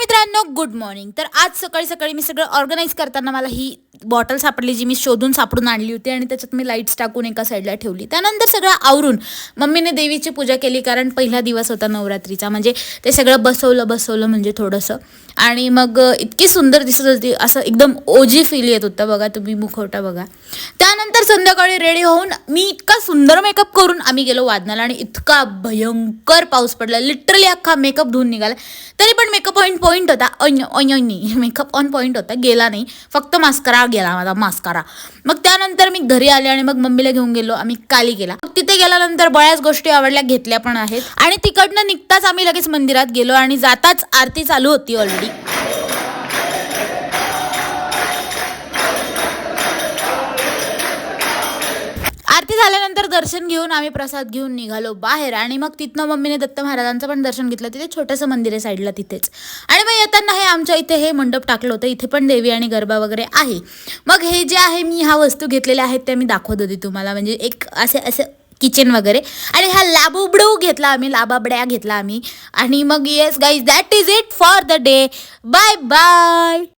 मित्रांनो, good morning. तर आज सकाळी सकाळी मी सगळं ऑर्गनाईज करताना मला ही बॉटल सापडली, जी मी सापडून आणली होती आणि त्याच्यात मी लाईट्स टाकून एका साईडला ठेवली. त्यानंतर सगळं आवरून मम्मीने देवीची पूजा केली, कारण पहिला दिवस होता नवरात्रीचा. म्हणजे ते सगळं बसवलं म्हणजे थोडंसं. आणि मग इतकी सुंदर दिसत होती, असं एकदम ओजी फील येत होतं. बघा तुम्ही, मुखवटा बघा. त्यानंतर संध्याकाळी रेडी होऊन मी इतका सुंदर मेकअप करून आम्ही गेलो वादनाला, आणि इतका भयंकर पाऊस पडला. लिटरली अख्खा मेकअप धुवून निघाला. तरी पण मेकअप पॉईंट होता. मेकअप ऑन पॉईंट होता, गेला नाही. फक्त मास्कारा गेला माझा, मास्कारा. मग त्यानंतर मी घरी आले आणि मग मम्मीला घेऊन गेलो आम्ही काली गेला. मग तिथे गेल्यानंतर बऱ्याच गोष्टी आवडल्या, घेतल्या पण आहेत. आणि तिकडनं निघताच आम्ही लगेच मंदिरात गेलो आणि जाताच आरती चालू होती ऑलरेडी. आरती झाल्यानंतर दर्शन घेऊन आम्ही प्रसाद घेऊन निघालो बाहेर. आणि मग तिथनं मम्मीने दत्त महाराजांचं पण दर्शन घेतलं. तिथे छोटंसं मंदिर आहे साईडला तिथेच. आणि मग येताना हे आमच्या इथे हे मंडप टाकलं होतं. इथे पण देवी आणि गरबा वगैरे आहे. मग हे जे आहे, मी ह्या वस्तू घेतलेल्या आहेत त्या मी दाखवत होती तुम्हाला. म्हणजे एक असे किचन वगैरे. आणि हा लाबुबडू घेतला आम्ही, लाबाबड्या घेतला आम्ही. आणि मग yes guys, that is it for the day. Bye bye.